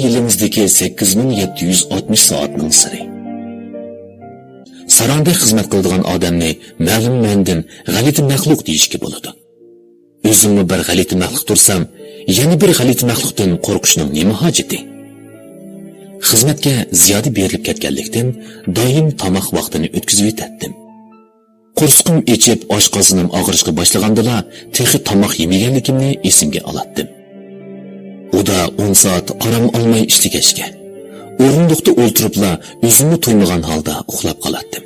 yilimizdagi 8760 soatning siri. Saranda xizmat qiladigan odamni ma'lum mandan g'alati maxluq deyishga bo'ladi. O'zimni bir g'alati maxluq tursam, yana bir g'alati maxluqdan qo'rqishning nima hojati? Xizmatga ziyoda berilib ketganlikdan doim tomoq vaqtini o'tkazib yetatdim. Qo'rsqim echib, oshqozinim og'rishga boshlagandala, texi tomoq yemaganligimni esimga olatdim. Uda 10 soat orom olmay ishlagashga. O'rindiqda o'ltiribla o'zimni to'ymagan holda uxlab qolatdim.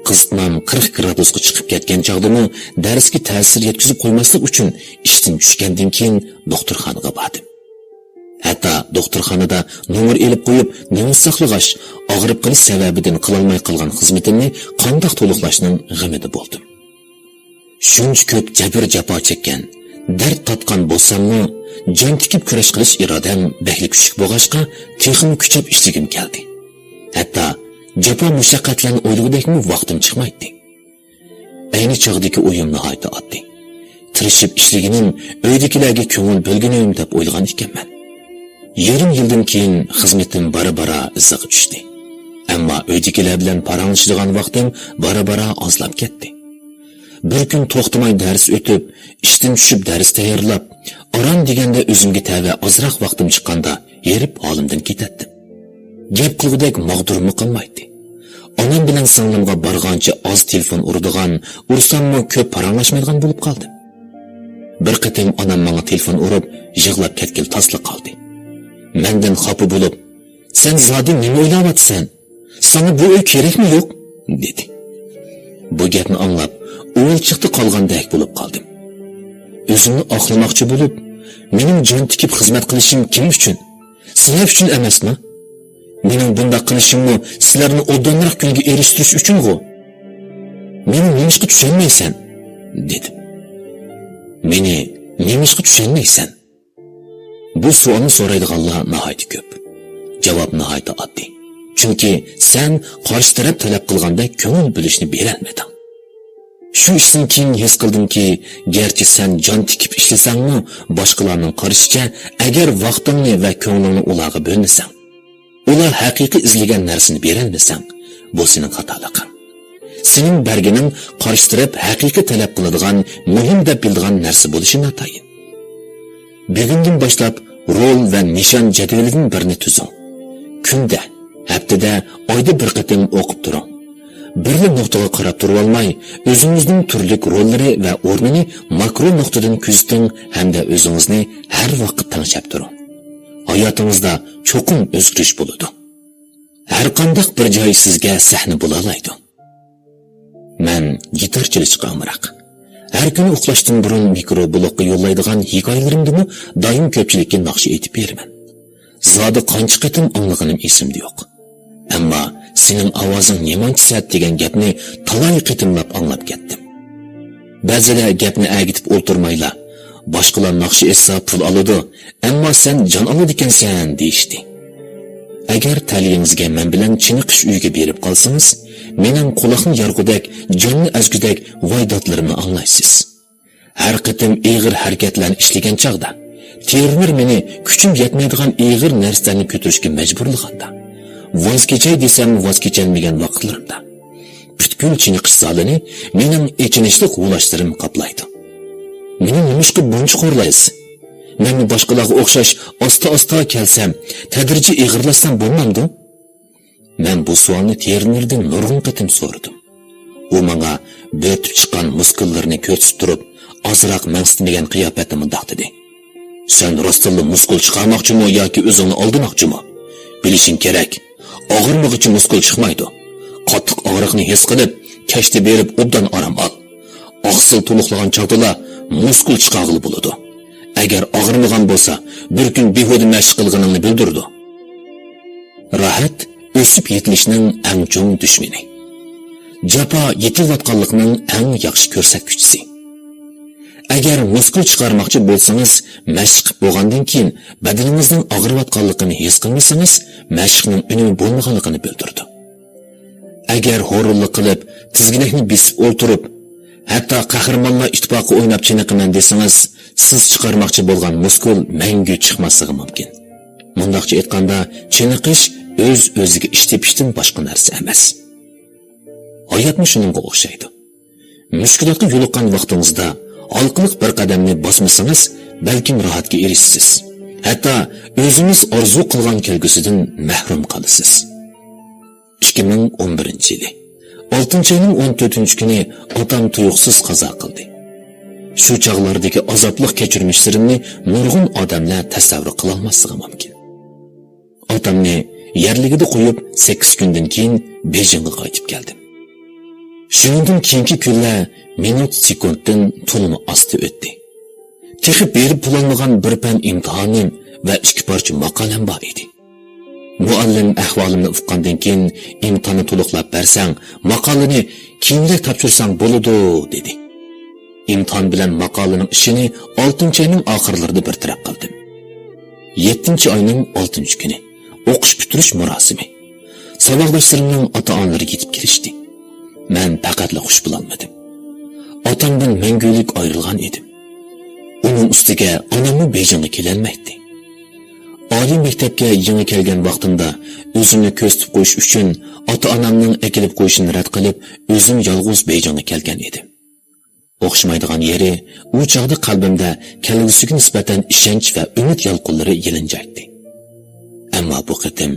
Qizitmam 40 gradusga chiqib ketgan chog'dimi darsga ta'sir yetkazib qo'ymaslik uchun ishdan tushgandan keyin doktorxonaga bordim. Hatto doktorxonada nomer elib qo'yib, nima saqlag'ash, og'rib qolish sababidan qilolmay qolgan xizmatimni qandoq to'liqlashning g'amida bo'ldim. Shuncha ko'p jabr jafo chekkan, dard tatgan bo'lsammi, jon tikib kurash qilish irodam bakli kuchlik bo'lg'achqa, texim kuchab ishlagim keldi. Hatto jafo mushaqqatlarni o'ylagudekmi vaqtim chiqmaydi. Ayni chog'dagi o'yim nihoyatda oddiy. Tirishib ishlaginim, uydagilarga ko'ngil bo'lganim deb o'ylagan ekanman. Yarım yildan keyin xizmatim bara-bara iziga tushdi. Ammo uydagilar bilan paranglashadigan vaqtim bara-bara ozlab ketdi. Bir kun to'xtamay dars o'tib, ishdan tushib dars tayyorlab, orom deganda o'zimga tava ozroq vaqtim chiqqanda yerib holimdan ketatdim. Gap qilgudek mag'durmi qilmaydi. Onam bilan singlimga borgancha oz telefon uradigan, ursammi ko'p paranglashmaydigan bo'lib qoldim. Bir qatim onam menga telefon urib, yig'lab ketgil tasli qoldi. Mendan xafa bo'lib, "Sen zodi nima o'ylayapsan? Sana bu uy kerakmi yo'q?" dedi. Bu gapni anglab, o'yilchiqda qolgandek bo'lib qoldim. O'zimni oqlamoqchi bo'lib, mening jon tikib xizmat qilishim kim uchun? Sizlar uchun emasmi? Mening bunday qilishimni sizlarni o'donroq kunga erishtirish uchun-ku. Meni nimishqa tushunmaysan? dedi. Meni nimishqa tushunmaysan? Bu savolni so'raydiganlar nihoyat ko'p. Javob nihoyat oddiy. Chunki sen qarshi taraf talab qilganda ko'ngil bilishni berolmading. Shu ishdan keyin his qildimki, garchi sen jon tikib ishlasangmi, boshqalarning qarashicha, agar vaqtingni va ko'nglingni ularga bo'lmasang, ular haqiqiy izlagan narsani berolmasang, bu sening xatoliging. Sening berganing qarshi taraf haqiqiy talab qiladigan, muhim deb bildigan narsa bo'lishi notayin. Bugundan boshlab rol va nishon jadvalidan birini tuzing. Kunda, haftada, oyda bir qatim o'qib turing. Birli nuqtaga qarab turib olmay, o'zingizning turli rollari va o'rnini makro nuqtadan kuzating hamda o'zingizni har vaqt tanishib turing. Hayotingizda cho'qim o'zgarish bo'ladi. Har qanday bir joy sizga sahna bo'la oladi. Men gitarchilikka amroq. Har kuni uxlashdan burun mikroblogga yo'llaydigan hikoyalarimni doim ko'pchilikka naqsh etib beraman. Zodi qancha qatim anglaganim esimda yo'q. Ammo sening ovozing nemancha sat degan gapni talay qitimlab anglab ketdim. Ba'zida gapni agitib o'ltirmayla, boshqalar naqshi esa pul oladi, ammo sen jon oladi ekansan deyishdi. Agar taliyingizga men bilan chiniqish uyga berib qolsangiz, mening quloqni yarg'udek, jonni azgudek voydotlarimni anglaysiz. Har qatim ig'ir harakatlarni ishlagan chog'da, termir meni kuchim yetmaydigan ig'ir narsalarni ko'tarishga majburlaganda, voz kechay desam voz kechalmagan vaqtlarimda, butkul chiniqish zalini mening echinishli g'ulashlarim qoplaydi. Meni nimishqa buncha qo'rlaysiz? Men boshqalarga o'xshash asta-asta kelsam, tadrijiy ig'irlasam bo'lmamdi? Men bu savolni termirdan nurg'un qatim so'radim. U menga bo'tib chiqqan muskullarini ko'rsatib turib, ozroq maqsadmagan qiyofatda mundoq dedi. Sen rostilla muskul chiqarmoqchimi yoki o'zingni oldimoqchimi? Bilishing kerak. Og'irmoqchi muskul chiqmaydi. Qattiq og'riqni his qilib, kashta berib obdan orom ol. Oqsil to'liqlagan chog'da muskul chiqag'ili bo'ladi. Agar og'irmagan bo'lsa, bir kun behuda mashq qilganingni bildirdi. Rahat o'sib yetilishning eng chong dushmani. Jafo yetilayotganlikning eng yaxshi ko'rsatkichisi. Agar muskul chiqarmoqchi bo'lsangiz, mashq bo'lgandan keyin badaningizning og'riyotganligini his qilmasangiz, mashqning unumi bo'lmaganligini bildirdi. Agar horullik qilib, tizginakni besib o'ltirib, hatto qahramonlar ittifoqi o'ynab chiniqaman desangiz, siz chiqarmoqchi bo'lgan muskul mangu chiqmasligi mumkin. Mundaqcha aytganda, chiniqish o'z-o'ziga ish tepishdan boshqa narsa emas. Hayotmi shuningga o'xshaydi. Mushkulotga yo'liqqan vaqtingizda halqiliq bir qadamni bosmasangiz, balkim rohatga erishsiz. Hatto o'zingiz orzu qilgan kelgusidan mahrum qolasiz. 2011-yili 6-oyning 14-kuni otam tuyuqsiz qazo qildi. Shu chog'lardagi azoblik kechirmishlarimni nurg'un odamlar tasavvur qila olmasligi mumkin. Otamni yerligida qo'yib 8 kundan keyin Bejingga qaytib keldim. Shundan keyingi kunlar minut sekunddan to'lini osti o'tdi. Texib berib bo'lmagan bir pan imtihonim va 2 parcha maqolam bor edi. Muallim ahvolimni uqqandan keyin imtihonni to'liqlab bersang, maqolani keyinroq topshirsang bo'ladi dedi. İmtihan bilan maqolaning ishini 6-oyning oxirlarida bartaraf qildim. 7-oyning 6-kuni o'qish bitirish murosimi. Saboqdoshlarimning ota-onalari yetib kelishdi. Men faqatla xush bo'lolmadim. Otamdan mangulik ayrilgan edim. Uning ustiga onamni Bejingga kelolmaydi. Oliy maktabga yangi kelgan vaqtimda o'zimni ko'z tutib qo'yish uchun ota-onamning akilib qo'yishini rad qilib, o'zim yolg'iz Bejingga kelgan edim. O'xshamaydigan yeri, u chog'da qalbimda kelgusiga nisbatan ishonch va umid yalqinlari yelinjaydi. Ammo bu qitim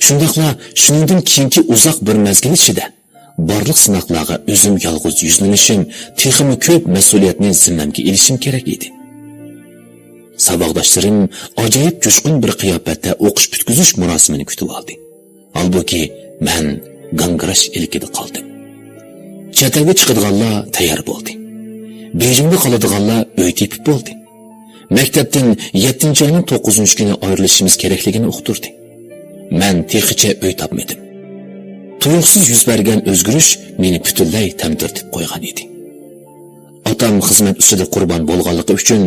shundaqla shuningdan keyingi uzoq bir mezgil ichida barliq sinoqlarga o'zim yolg'iz yuzlanishim, texmi ko'p mas'uliyatni zimmamga ilishim kerak edi. Saboqdoshlarim ajoyib jo'shqin bir qiyofatda o'qish bitkizish murosimini kutib oldi. Halbuki men gangirash ilkida qoldim. Chetga chiqadiganlar tayyor bo'ldi. Bejingda qoladiganlar uy tepib bo'ldi. Maktabdan 7-oyning 9-kuni ayrilishimiz kerakligini uqtirdi. Men texicha uy topmadim. Tuyuqsiz yuz bergan o'zgarish meni butunlay tamdirtib qo'ygan edi. Otam xizmat ustida qurbon bo'lganligi uchun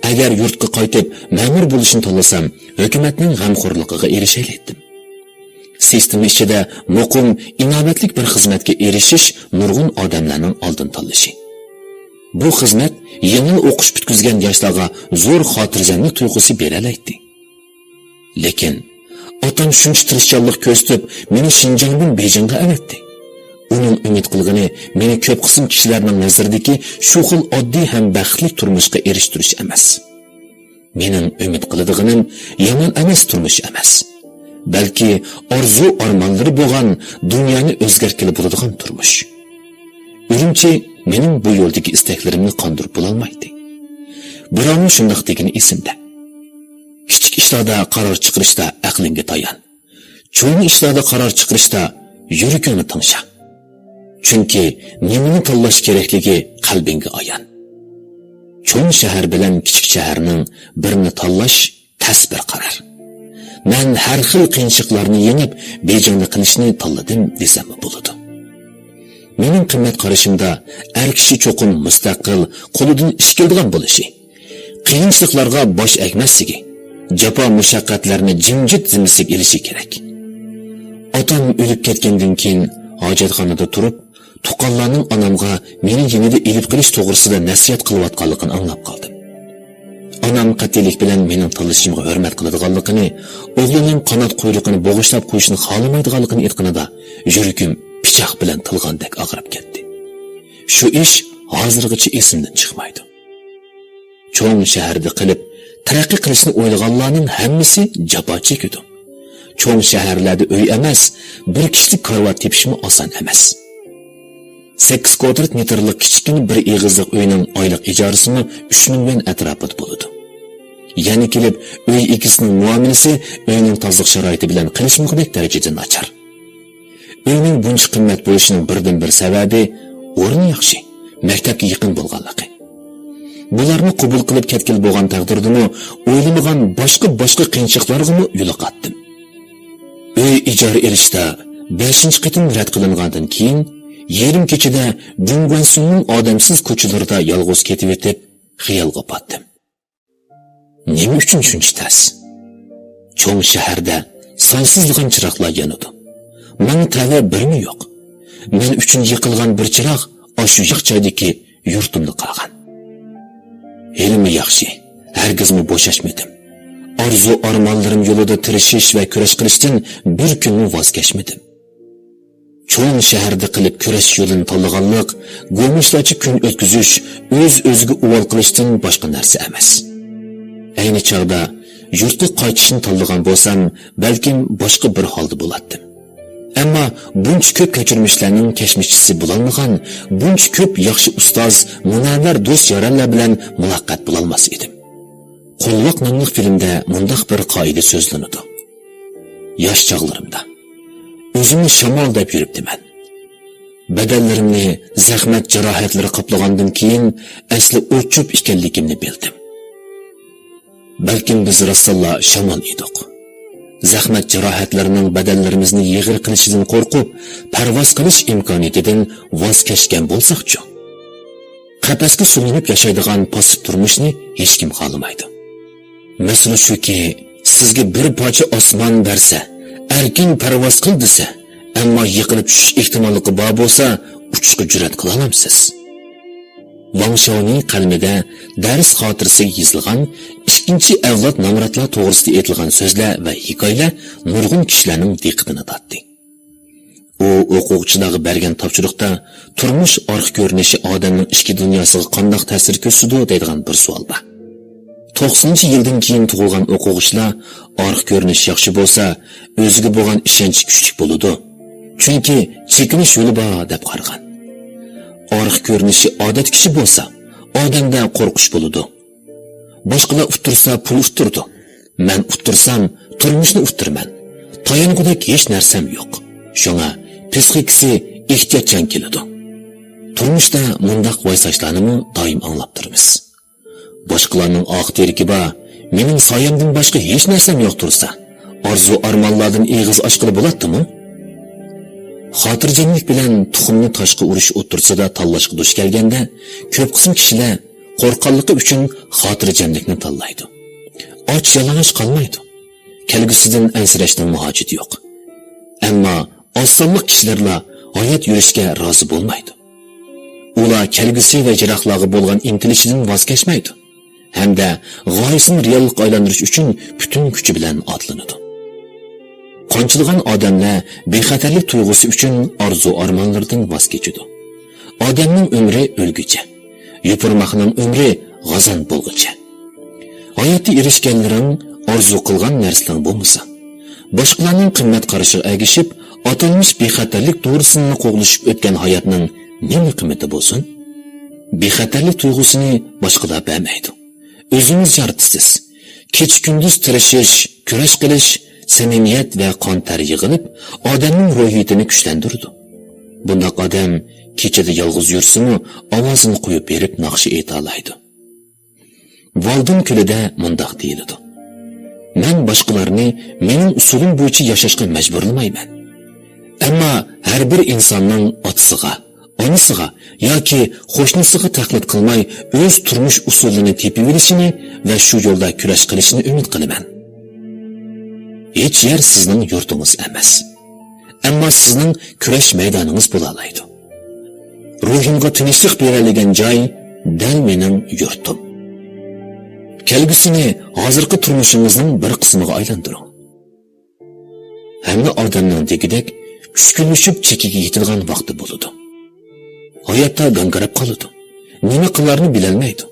agar yurtga qaytib ma'mur bo'lishni tanlasam, hukumatning g'amxo'rligiga erishaydim. Sistem ichida muqim, inobatlik bir xizmatga erishish nurg'un odamlarning oldin tanlashi. Bu xizmat yangi o'qish bitkizgan yoshlarga zo'r xotirjamlik tuyg'usi beralaydi. Lekin otam shuncha tirishchanlik ko'rsatib, meni Shinjongdan Bejingga avatdi. Uning umid qilgani meni ko'p qism kishilarning nazaridagi shu xil oddiy ham baxtli turmushga erishtirish emas. Mening umid qiladiganim yomon emas turmush emas. Balki orzu armonlari bo'lgan dunyoni o'zgartirib bo'ladigan turmush. Urumchi mening bu yo'ldagi istaklarimni qondirib bo'lolmaydi. Biroq shundoq degani esimda. Kichik ishlarda qaror chiqarishda aqlingga tayan. Cho'ng ishlarda qaror chiqarishda yuragingni tinsha. Chunki nimani tanlash kerakligi qalbingga ayon. Cho'ng shahar bilan kichik shaharning birini tanlash tasbir qaror. Men har xil qiyinchiliklarni yengib, Bejingni qilishni tanladim desam bo'ladi. Mening qimmat qarashimda har kishi cho'qim mustaqil, qo'lidan ish keladigan bo'lishi, qiyinchiliklarga bosh egmasligi, jafo mushaqqatlarni jimjit zimmasiga elishi kerak. Otam o'lib ketgandan keyin hojatxonada turib, tuqqanlarning onamga meni yanada elib qilish to'g'risida nasihat qilayotganligini anglab qoldim. Onam qat'iylik bilan mening tanlashimga hurmat qiladiganligini, o'g'lining qanot quyruqini bo'g'ishlab qo'yishni xohlamaydiganligini aytganida yuragim pichoq bilan tilgandek og'rib ketdi. Shu ish hozirgacha esimdan chiqmaydi. Cho'ng shaharda qilib taraqqiy qilishni o'ylaganlarning hammasi jafo chekadi. Cho'ng shaharlarda uy emas, bir kishilik karvat tepishmi oson emas. 8 kvadrat metrlik kichkina bir egizlik uyning oylik ijorisini 3 million atrofida bo'ladi. Ya'ni kelib uy egasining muomalasi uyning tozalik sharoiti bilan qilishmoqdek darajada nachar. Uyning buncha qimmat bo'lishining birdan-bir sababi o'rin yaxshi, maktabga yaqin bo'lganligi. Bularni qabul qilib ketgan bo'lgan taqdirdami, o'ylamagan boshqa qiyinchiliklarga yo'liqatdim. Uy ijara elishda 5-qitim rad qilingandan keyin yarim kechada Dongguansunning odamsiz ko'chalarida yolg'iz ketib o'tib, xiyolga patdim. Nima uchun shuncha tas? Cho'ng shaharda sonsizlig'an chiroqlar yonadi. Menga tava birmi yo'q. Men uchun yiqilgan bir chiroq shu yo'qchaydiki yurtimda qolgan. Elimi yaxshi, hargizmi bo'shashmadim. Arzu armanlarım yolida tirişish va kurash qilishdan bir kunni voz kechmadim. Cho'ng shaharda qilib kurash yo'lini tanlaganlik, go'mishlarcha kun o'tkazish, o'z-o'ziga uvol qilishdan boshqa narsa emas. Ayni chog'da yurtga qaytishni tanlagan bo'lsam, balkim boshqa bir holda bo'lardim. Ammo buncha ko'p kechirmishlarning kashmishchisi bo'lolmagan, buncha ko'p yaxshi ustoz, munavvar do'st yaranlar bilan muloqot bo'lolmas edim. Qulluq nomli filmda mundaq bir qoida so'zlanadi. Yosh chog'larimda o'zimni shamol deb yuribdiman. Badallarimni zahmat jarohatlari qoplagandan keyin asli o'chib ekanligimni bildim. Balkim biz rasululloh shamol edik. Zahmat jarohatlarining badallarimizni yig'ir qilishidan qo'rqib, parvoz qilish imkoniyatidan voz kechgan bo'lsak-chi. Qafasga sulinib yashaydigan pasib turmushni hech kim xohlamaydi. Masala shuki, sizga bir parcha osmon bersa, erkin parvoz qil desa, ammo yiqilib tushish ehtimolligi bor bo'lsa, uchishga jur'at qila olamsiz. Wang Shaoning qalbida dars xotirasiga yozilgan ikkinchi avlod nomratlar to'g'risida aytilgan so'zlar va hikoyalar nurg'un kishilarning diqqatini tortdi. U o'quvchilarga bergan topshiriqda turmush orqa ko'rinishi odamning ichki dunyosiga qanday ta'sir ko'rsatadi deydigan bir savol bor. 90-yildan keyin tug'ilgan o'quvchilar orqa ko'rinish yaxshi bo'lsa, o'ziga bo'lgan ishonch kuchli bo'ladi. Chunki chekinish yo'li bor deb qaragan. Orqa ko'rinishi odat kishi bo'lsa, odamda qo'rqish bo'ladi. Boshqalar uttirsa pul uttirdi. Men uttirsam turmushni uttirman. Tayangudak hech narsam yo'q. Shunga psixikasi ehtiyotchan keladi. Turmushda mundaq voysashlarni doim anglab turamiz. Boshqalarning oq teriki bor, mening soyamdan boshqa hech narsam yo'q tursa, orzu armonlardan eg'iz ochqili bo'ladimi? Xotirjamlik bilan tuxumni toshga urish o'tirsada tanlashga duch kelganda, ko'p qism kishilar qo'rqonligi uchun xotirjamlikni tanlaydi. Och yalang'och qolmaydi. Kelgusidan ansirashning hojati yo'q. Ammo osonlik kishilarla hayot yurishga rozi bo'lmaydi. Ular kelgusi va jiroqlarga bo'lgan intilishidan voz kechmaydi. Hamda g'oyasini reallikka aylantirish uchun butun kuchi bilan otlanadi. Qanchilgan odamlar bexatarlik tuyg'usi uchun orzu armonlaridan voz kechadi. Odamning umri o'lgucha, yupurmoqning umri g'azon bo'lguncha. Hayotda erishganlaring orzu qilgan narsalar bo'lmasa, boshqalarning qimmat qarashiga ergishib, atalmış bexatarlik to'g'risini qo'g'lishib o'tgan hayotning nima qiymati bo'lsin? Bexatarlik tuyg'usini boshqalar bermaydi. O'zingiz yaratasiz. Kech-kunduz tirishish, kurash qilish, samimiyat va qon ter yig'ilib, odamning ruhiyatini kuchlantiradi. Bundaq odam kechada yolg'iz yursimi, ovozini qo'yib berib naqshi ayta oladi. Valdin kulida mundaq deyiladi. Men boshqalarni mening usulim bo'yicha yashashga majburlamayman. Ammo har bir insonning otasiga, onasiga yoki qo'shnisiga taqlid qilmay o'z turmush usulini tepib olishini va shu yo'lda kurash qilishini umid qilaman. Hech yer sizning yurtingiz emas. Ammo sizning kurash maydoningiz bo'la oladi. Ruhimga tinchlik beradigan joy dal mening yurtim. Kelgusini hozirgi turmushingizning bir qismiga aylantiring. Hamma odamning degidek tushkunlashib chekiga yetadigan vaqti bo'ladi. Hayotda gangarab qoladi. Nima qilarini bilolmaydi.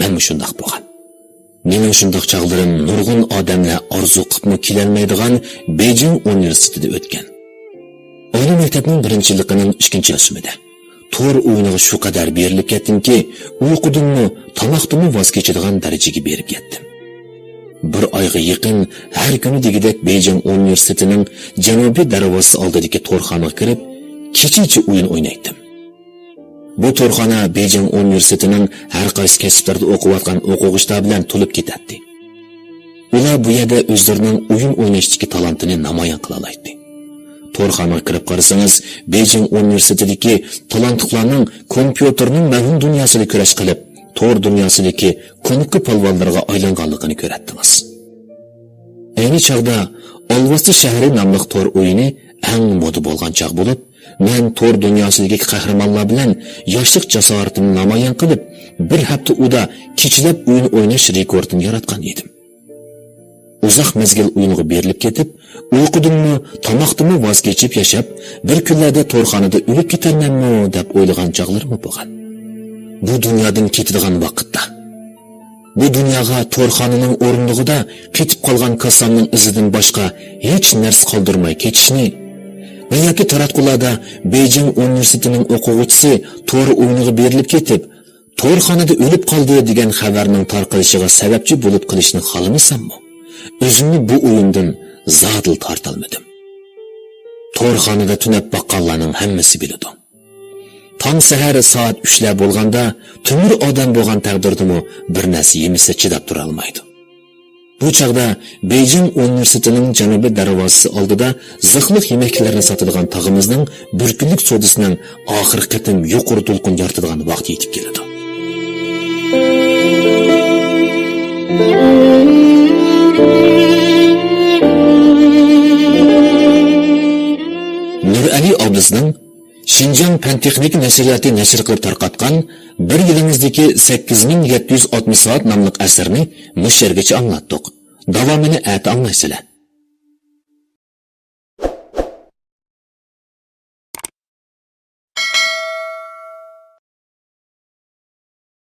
Men shundoq bo'lgan. Mening shundoq chog'larim nurg'un odamlar orzu qilib kelolmaydigan Beijing universitetida o'tgan. Oliy maktabning birinchi yilining 2-yo'simida to'r o'yiniga shu qadar berilib ketdimki, uyqudimni, tomoqdimni voz kechadigan darajaga berib ketdim. Bir oyga yaqin har kuni degidek Beijing universitetining janubiy darvozasi oldidagi to'rxonaga kirib, kecha o'yin o'ynaydim. Bu to'rxona Beijing universitetining har qaysi kasblarda o'qiyotgan o'quvchilar bilan to'lib ketadi. Ular bu yerda o'zlarining o'yin o'ynashdagi talantini namoyon qila oladi. To'rxonaga kirib qarasangiz, Beijing universitetidagi talantlilarning kompyuterning mavjud dunyosida kurash qilib, to'r dunyosidagi ko'nikli polvonlarga aylanganligini ko'radingiz. Ayni chog'da Olvosti shahri nomli to'r o'yini eng moda bo'lgan chog' bo'lib, men to'r dunyosidagi qahramonlar bilan yoshlik jasoratimni namoyon qilib, bir hafta uda kechalab o'yin o'ynash rekordini yaratgan edim. uzoq mezgil uyquga berilib ketib, uyqudanmi, tamoqdanmi voz kechib yashab, bir kunlarda to'rxonada o'lib ketarmanmi deb o'ylagan chog'larmi bo'lgan. Bu dunyodan ketadigan vaqtda, bu dunyoga to'rxonaning o'rindig'ida ketib qolgan kassomning izidan boshqa hech narsa qoldirmay ketishni va yoki taratqularda Beijing universitetining o'quvchisi to'r o'yiniga berilib ketib, to'rxonada o'lib qoldi degan xabarning tarqalishiga sababchi bo'lib qilishni xohlamasammi, o'zimni bu o'yindan zodil tortolmadim. To'rxonada tunab boqqanlarning hammasi biladi. Tong sahar soat 3lar bo'lganda, tumur odam bo'lgan taqdirdimi bir narsa yemasa chidab tura olmaydi. Bu chaqda Beijing universitetining janubiy darvozasi oldida zixliq yemeklarni sotadigan tog'imizning bir kunlik sodasining oxirgi qatim yuqori to'lqin yoritadigan vaqt yetib keladi. Nur Ali Obdizning Şinjan Pan-Texnik nashriyati nashr qilib tarqatgan bir yilingizdagi 8760 soat nomli asarni mush yergacha anglatdik. Davomini ati anglaysizlar.